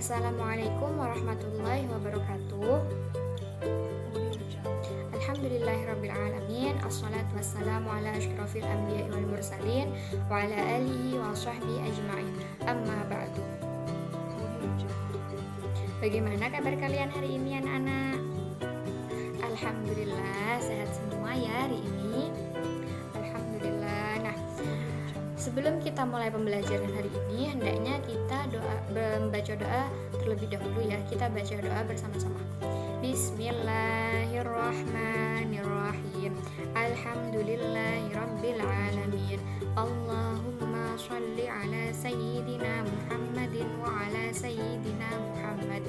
Assalamualaikum warahmatullahi wabarakatuh. Alhamdulillahirrabbilalamin. Assalatu wassalamu ala asyrafil anbiya wal mursalin wa ala alihi wa sahbihi ajma'in. Amma ba'du. Bagaimana kabar kalian hari ini anak-anak? Alhamdulillah sehat semua ya hari ini. Alhamdulillah. Nah, sebelum kita mulai pembelajaran hari ini, hendaknya kita membaca doa terlebih dahulu ya. Kita baca doa bersama-sama. Bismillahirrahmanirrahim. Alhamdulillahirabbil alamin. Allahumma shalli ala sayyidina Muhammadin wa ala sayyidina Muhammad.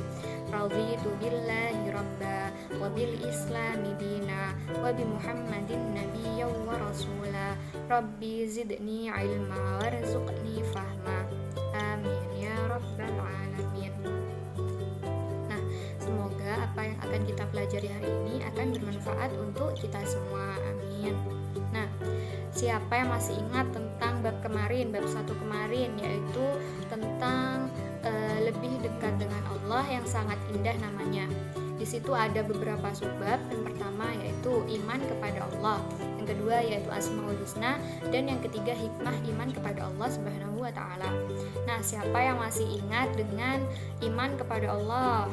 Raditu billahi rabba wa bil islami dina wa bi Muhammadin nabiyyan wa rasula. Rabbi zidni ilma warzuqni fahma. Amin ya rabbal alamin. Nah, semoga apa yang akan kita pelajari hari ini akan bermanfaat untuk kita semua. Amin. Nah, siapa yang masih ingat tentang bab kemarin, bab 1 kemarin, yaitu tentang lebih dekat dengan Allah yang sangat indah namanya. Di situ ada beberapa subbab. Yang pertama yaitu iman kepada Allah, yang kedua yaitu Asmaul Husna, dan yang ketiga hikmah iman kepada Allah Subhanahu wa taala. Nah, siapa yang masih ingat dengan iman kepada Allah?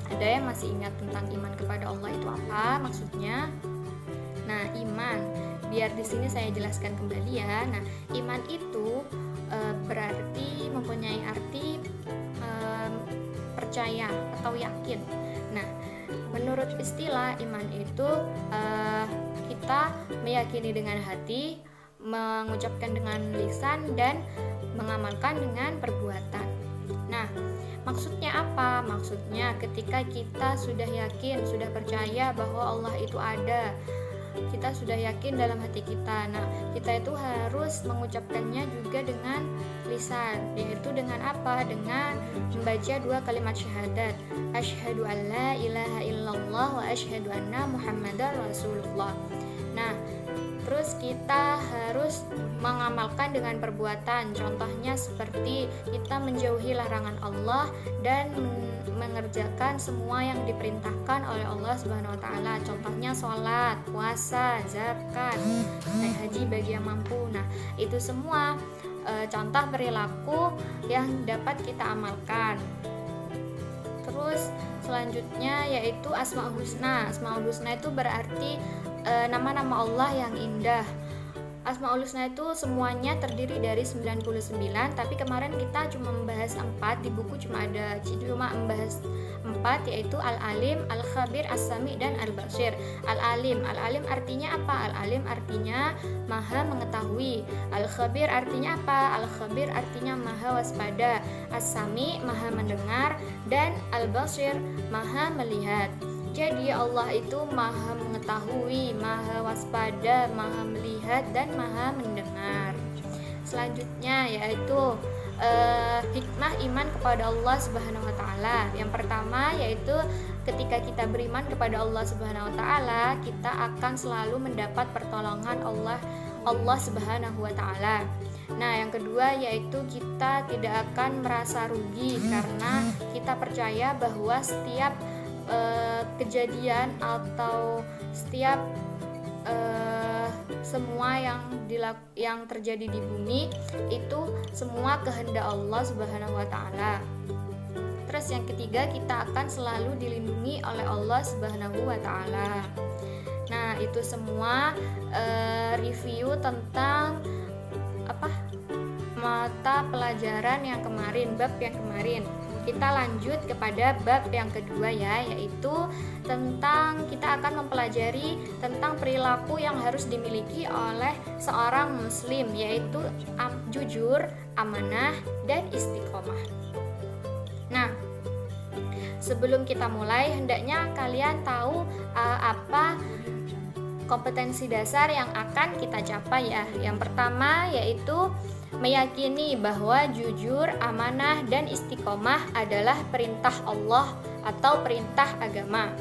Ada yang masih ingat tentang iman kepada Allah itu apa maksudnya? Nah, iman, biar di sini saya jelaskan kembali ya. Nah, iman itu berarti mempunyai arti percaya atau yakin. Nah, menurut istilah iman itu kita meyakini dengan hati, mengucapkan dengan lisan, dan mengamalkan dengan perbuatan. Nah, maksudnya apa? Maksudnya ketika kita sudah yakin, sudah percaya bahwa Allah itu ada, kita sudah yakin dalam hati kita. Nah, kita itu harus mengucapkannya juga dengan lisan, yaitu dengan apa? Dengan membaca 2 kalimat syahadat. Asyhadu an la ilaha illallah wa asyhadu anna Muhammadar Rasulullah. Nah, terus kita harus mengamalkan dengan perbuatan. Contohnya seperti kita menjauhi larangan Allah dan mengerjakan semua yang diperintahkan oleh Allah Subhanahu wa taala. Contohnya sholat, puasa, zakat, naik haji bagi yang mampu. Nah, itu semua contoh perilaku yang dapat kita amalkan. Terus selanjutnya yaitu Asmaul Husna. Asmaul Husna itu berarti nama-nama Allah yang indah. Asmaul Husna itu semuanya terdiri dari 99, tapi kemarin kita cuma membahas 4, di buku cuma membahas 4, yaitu Al-Alim, Al-Khabir, As-Sami, dan Al-Basir. Al-Alim artinya apa? Al-Alim artinya maha mengetahui. Al-Khabir artinya apa? Al-Khabir artinya maha waspada. As-Sami maha mendengar, dan Al-Basir maha melihat. Jadi Allah itu maha mengetahui, maha waspada, maha melihat, dan maha mendengar. Selanjutnya yaitu hikmah iman kepada Allah Subhanahu wa taala. Yang pertama yaitu ketika kita beriman kepada Allah Subhanahu wa taala, kita akan selalu mendapat pertolongan Allah Subhanahu wa taala. Nah, yang kedua yaitu kita tidak akan merasa rugi karena kita percaya bahwa setiap kejadian atau setiap semua yang terjadi di bumi itu semua kehendak Allah Subhanahu wa taala. Terus yang ketiga, kita akan selalu dilindungi oleh Allah Subhanahu wa taala. Nah, itu semua review tentang mata pelajaran yang kemarin, bab yang kemarin. Kita lanjut kepada bab yang kedua ya, yaitu tentang kita akan mempelajari tentang perilaku yang harus dimiliki oleh seorang muslim, yaitu jujur, amanah, dan istiqomah. Nah, sebelum kita mulai, hendaknya kalian tahu apa kompetensi dasar yang akan kita capai ya. Yang pertama yaitu meyakini bahwa jujur, amanah, dan istiqomah adalah perintah Allah atau perintah agama.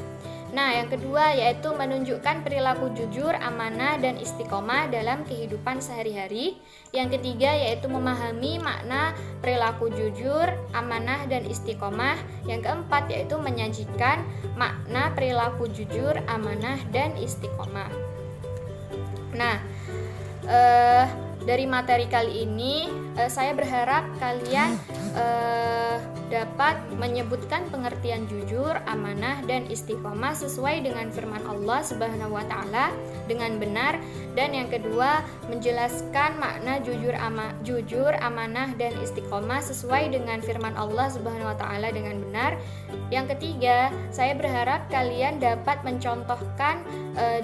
Nah, yang kedua yaitu menunjukkan perilaku jujur, amanah, dan istiqomah dalam kehidupan sehari-hari. Yang ketiga yaitu memahami makna perilaku jujur, amanah, dan istiqomah. Yang keempat yaitu menyajikan makna perilaku jujur, amanah, dan istiqomah. Nah, dari materi kali ini saya berharap kalian dapat menyebutkan pengertian jujur, amanah, dan istiqomah sesuai dengan firman Allah Subhanahu wa taala dengan benar. Dan yang kedua, menjelaskan makna jujur, amanah, dan istiqomah sesuai dengan firman Allah Subhanahu wa taala dengan benar. Yang ketiga, saya berharap kalian dapat mencontohkan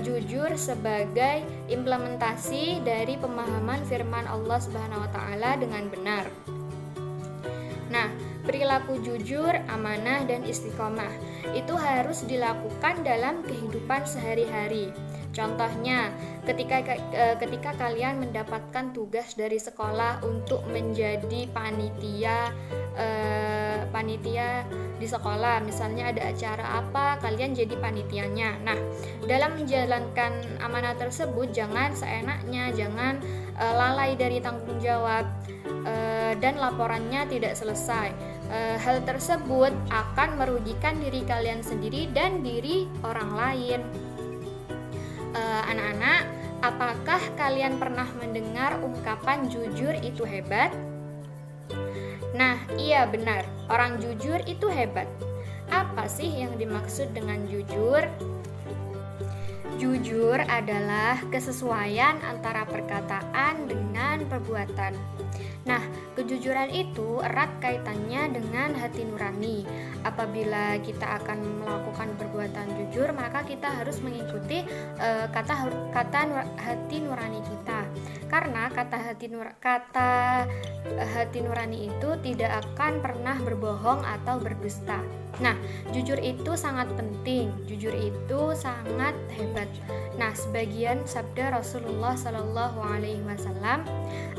jujur sebagai implementasi dari pemahaman firman Allah Subhanahu wa taala dengan benar. Nah, perilaku jujur, amanah, dan istiqomah itu harus dilakukan dalam kehidupan sehari-hari. Contohnya, ketika kalian mendapatkan tugas dari sekolah untuk menjadi panitia di sekolah, misalnya ada acara apa, kalian jadi panitianya. Nah, dalam menjalankan amanah tersebut jangan seenaknya, jangan lalai dari tanggung jawab dan laporannya tidak selesai. Hal tersebut akan merugikan diri kalian sendiri dan diri orang lain. Anak-anak, apakah kalian pernah mendengar ungkapan jujur itu hebat? Nah, iya benar, orang jujur itu hebat. Apa sih yang dimaksud dengan jujur? Jujur adalah kesesuaian antara perkataan dengan perbuatan. Nah, kejujuran itu erat kaitannya dengan hati nurani. Apabila kita akan melakukan perbuatan jujur, maka kita harus mengikuti kata hati nurani kita. Karena kata hati nurani itu tidak akan pernah berbohong atau berdusta. Nah, jujur itu sangat penting, jujur itu sangat hebat. Nah, sebagian sabda Rasulullah Shallallahu Alaihi Wasallam,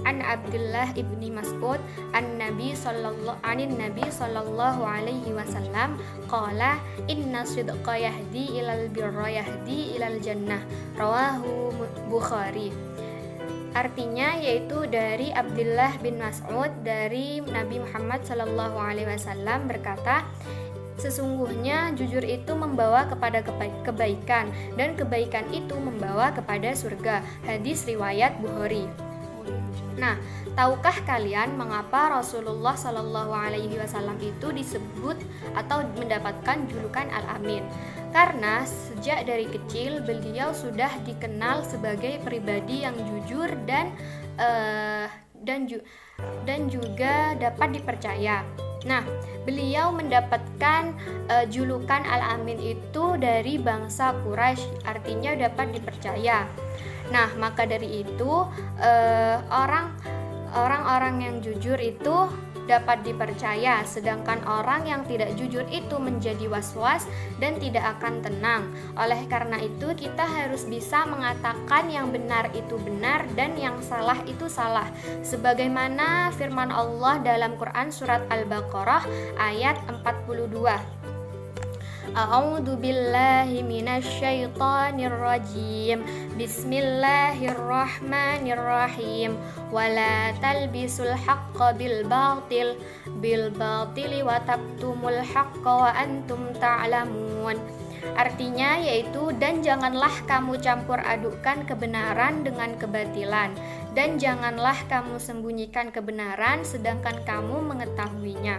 an Abdullah ibni Mas'ud, Nabi Sallallahu Alaihi Wasallam, qala inna sidqa yahdi ilal birra yahdi ilal jannah, rawahu Bukhari. Artinya yaitu dari Abdullah bin Mas'ud dari Nabi Muhammad Sallallahu Alaihi Wasallam berkata, sesungguhnya jujur itu membawa kepada kebaikan dan kebaikan itu membawa kepada surga. Hadis riwayat Bukhari. Nah, tahukah kalian mengapa Rasulullah Shallallahu Alaihi Wasallam itu disebut atau mendapatkan julukan Al-Amin? Karena sejak dari kecil beliau sudah dikenal sebagai pribadi yang jujur dan juga dapat dipercaya. Nah, beliau mendapatkan julukan Al-Amin itu dari bangsa Quraisy, artinya dapat dipercaya. Nah, maka dari itu orang-orang yang jujur itu dapat dipercaya, sedangkan orang yang tidak jujur itu menjadi was-was dan tidak akan tenang. Oleh karena itu, kita harus bisa mengatakan yang benar itu benar dan yang salah itu salah. Sebagaimana firman Allah dalam Quran surat Al-Baqarah ayat 42. A'udzu billahi minasyaitonir rajim. Bismillahirrahmanirrahim. Wala talbisul haqqo bil batili wa taktumul haqqo wa antum ta'lamun. Artinya yaitu, dan janganlah kamu campur adukkan kebenaran dengan kebatilan, dan janganlah kamu sembunyikan kebenaran sedangkan kamu mengetahuinya.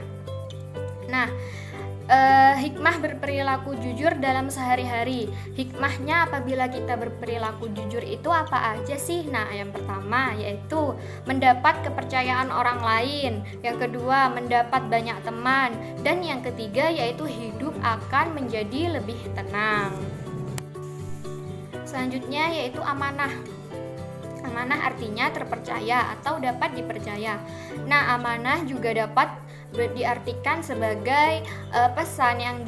Nah, hikmah berperilaku jujur dalam sehari-hari. Hikmahnya apabila kita berperilaku jujur itu apa aja sih? Nah, yang pertama yaitu mendapat kepercayaan orang lain. Yang kedua, mendapat banyak teman. Dan yang ketiga yaitu hidup akan menjadi lebih tenang. Selanjutnya yaitu amanah. Amanah artinya terpercaya atau dapat dipercaya. Nah, amanah juga dapat diartikan sebagai pesan yang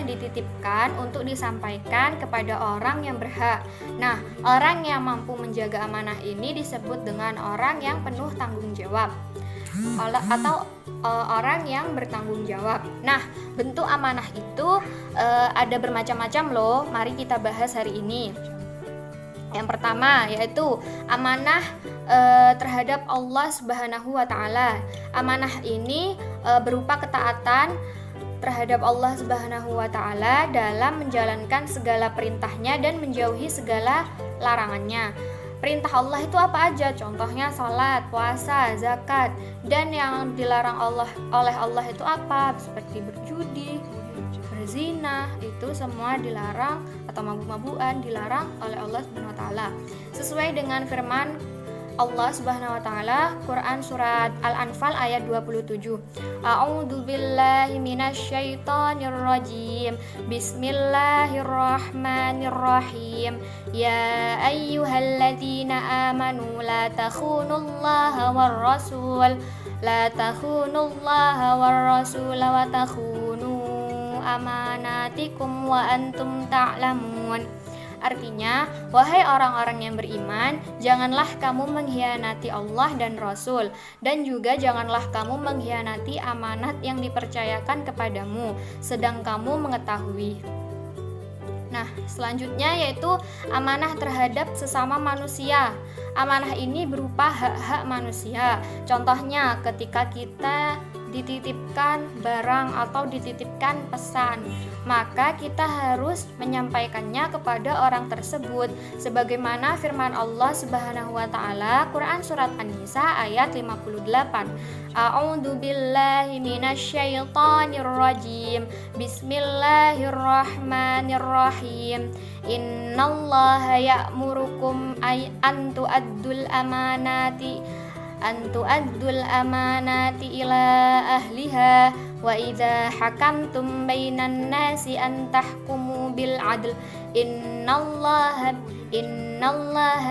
dititipkan untuk disampaikan kepada orang yang berhak. Nah, orang yang mampu menjaga amanah ini disebut dengan orang yang penuh tanggung jawab. atau orang yang bertanggung jawab. Nah, bentuk amanah itu ada bermacam-macam loh. Mari kita bahas hari ini. Yang pertama yaitu amanah terhadap Allah Subhanahu wa taala. Amanah ini berupa ketaatan terhadap Allah Subhanahu wa taala dalam menjalankan segala perintahnya dan menjauhi segala larangannya. Perintah Allah itu apa aja? Contohnya salat, puasa, zakat. Dan yang dilarang oleh Allah itu apa? Seperti berjudi, berzina, itu semua dilarang, atau mabuk-mabukan dilarang oleh Allah Subhanahu wa taala. Sesuai dengan firman Allah Subhanahu wa taala, Quran surat Al-Anfal ayat 27. A'udzu billahi minasyaitonir rajim. Bismillahirrahmanirrahim. Ya ayyuhalladzina amanu la takhunullaha war rasul wa takhunu amanatikum wa antum ta'lamun. Artinya, wahai orang-orang yang beriman, janganlah kamu mengkhianati Allah dan Rasul, dan juga janganlah kamu mengkhianati amanat yang dipercayakan kepadamu, sedang kamu mengetahui. Nah, selanjutnya yaitu amanah terhadap sesama manusia. Amanah ini berupa hak-hak manusia. Contohnya, ketika kita dititipkan barang atau dititipkan pesan, maka kita harus menyampaikannya kepada orang tersebut sebagaimana firman Allah Subhanahu wa taala, Quran surat An-Nisa ayat 58. A'udzu billahi minasyaitonir rajim. Bismillahirrahmanirrahim. Innallaha ya'murukum an tu'addul amanati ila ahliha wa idza hakamtum bainan nasi an tahkumu bil adl innallaha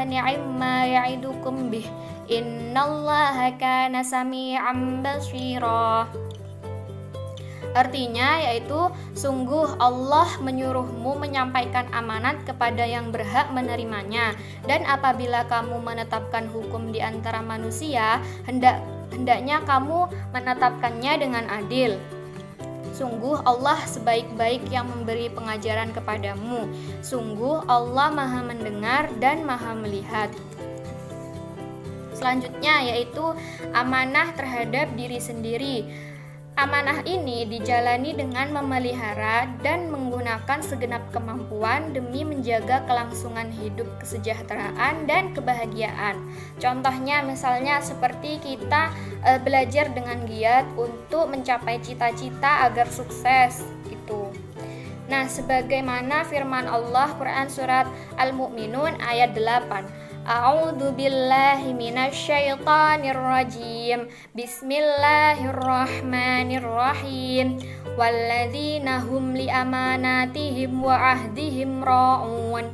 ni'ma ya'idukum bih innallaha kana sami'an basira. Artinya yaitu sungguh Allah menyuruhmu menyampaikan amanat kepada yang berhak menerimanya, dan apabila kamu menetapkan hukum di antara manusia, hendaknya kamu menetapkannya dengan adil. Sungguh Allah sebaik-baik yang memberi pengajaran kepadamu. Sungguh Allah Maha mendengar dan Maha melihat. Selanjutnya yaitu amanah terhadap diri sendiri. Amanah ini dijalani dengan memelihara dan menggunakan segenap kemampuan demi menjaga kelangsungan hidup, kesejahteraan, dan kebahagiaan. Contohnya misalnya seperti kita belajar dengan giat untuk mencapai cita-cita agar sukses itu. Nah, sebagaimana firman Allah Quran surat Al-Mu'minun ayat 8. A'udzu billahi minasyaitonir rajim. Bismillahirrahmanirrahim. Walladzina hum li amanatihim wa ahdihim ra'un.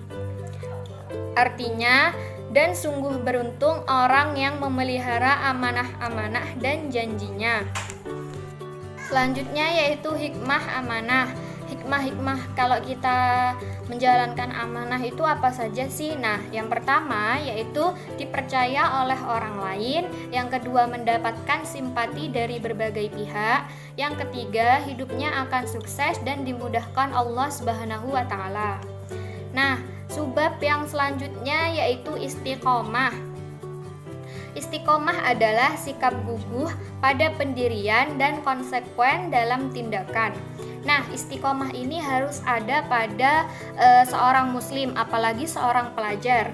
Artinya, dan sungguh beruntung orang yang memelihara amanah-amanah dan janjinya. Selanjutnya yaitu hikmah amanah. Hikmah kalau kita menjalankan amanah itu apa saja sih? Nah, yang pertama yaitu dipercaya oleh orang lain, yang kedua mendapatkan simpati dari berbagai pihak, yang ketiga hidupnya akan sukses dan dimudahkan Allah Subhanahu wa taala. Nah, subbab yang selanjutnya yaitu istiqomah. Istiqomah adalah sikap guguh pada pendirian dan konsekuen dalam tindakan. Nah, istiqomah ini harus ada pada seorang muslim, apalagi seorang pelajar.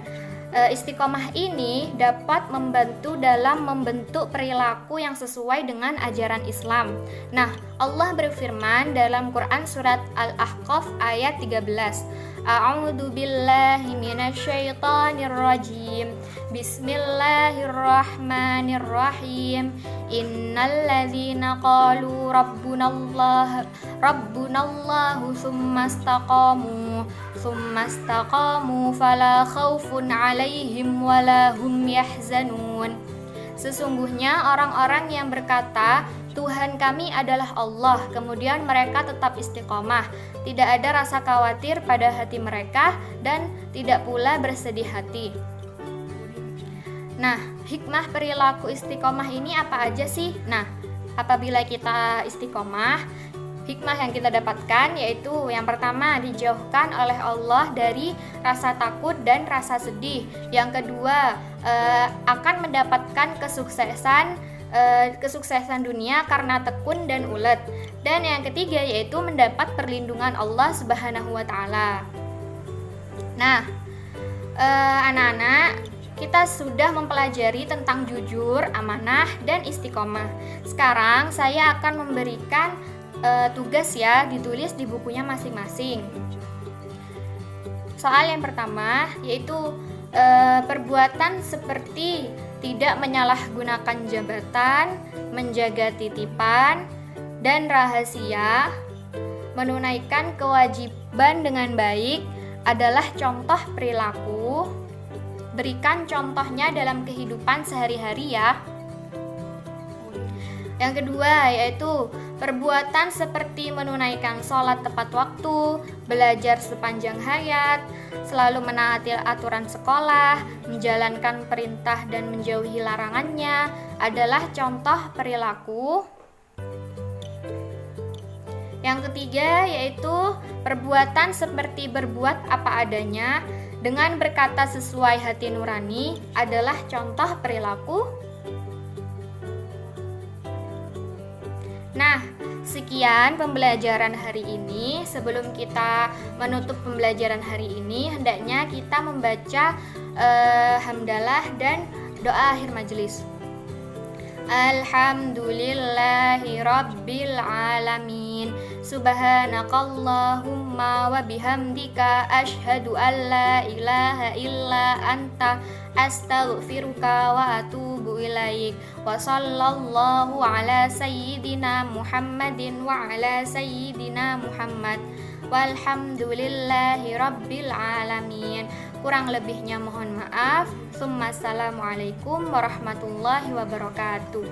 Istiqomah ini dapat membantu dalam membentuk perilaku yang sesuai dengan ajaran Islam. Nah, Allah berfirman dalam Quran surat Al-Ahqaf ayat 13. A'udzu billahi minasyaitonir rajim. Bismillahirrahmanirrahim. Innalladzina qalu rabbunallahu tsumma istaqamu fala khaufun 'alaihim wala hum yahzanun. Sesungguhnya orang-orang yang berkata, Tuhan kami adalah Allah, kemudian mereka tetap istiqomah, tidak ada rasa khawatir pada hati mereka dan tidak pula bersedih hati. Nah, hikmah perilaku istiqomah ini apa aja sih? Nah, apabila kita istiqomah, hikmah yang kita dapatkan yaitu yang pertama, dijauhkan oleh Allah dari rasa takut dan rasa sedih. Yang kedua, akan mendapatkan kesuksesan dunia karena tekun dan ulet. Dan yang ketiga yaitu mendapat perlindungan Allah Subhanahu wa taala. Nah, anak-anak, kita sudah mempelajari tentang jujur, amanah, dan istiqomah. Sekarang saya akan memberikan tugas ya, ditulis di bukunya masing-masing. Soal yang pertama yaitu perbuatan seperti tidak menyalahgunakan jabatan, menjaga titipan dan rahasia, menunaikan kewajiban dengan baik adalah contoh perilaku. Berikan contohnya dalam kehidupan sehari-hari ya. Yang kedua yaitu perbuatan seperti menunaikan sholat tepat waktu, belajar sepanjang hayat, selalu menaati aturan sekolah, menjalankan perintah dan menjauhi larangannya adalah contoh perilaku. Yang ketiga yaitu perbuatan seperti berbuat apa adanya dengan berkata sesuai hati nurani adalah contoh perilaku. Nah, sekian pembelajaran hari ini. Sebelum kita menutup pembelajaran hari ini, hendaknya kita membaca hamdalah dan doa akhir majelis. Alhamdulillahi rabbil alamin. Subhanakallahumma wa bihamdika asyhadu an la ilaha illa anta astaghfiruka wa atubu ilaik. Wa sallallahu ala sayyidina Muhammadin wa ala sayyidina Muhammad. Walhamdulillahi rabbil alamin. Kurang lebihnya mohon maaf. Assalamualaikum warahmatullahi wabarakatuh.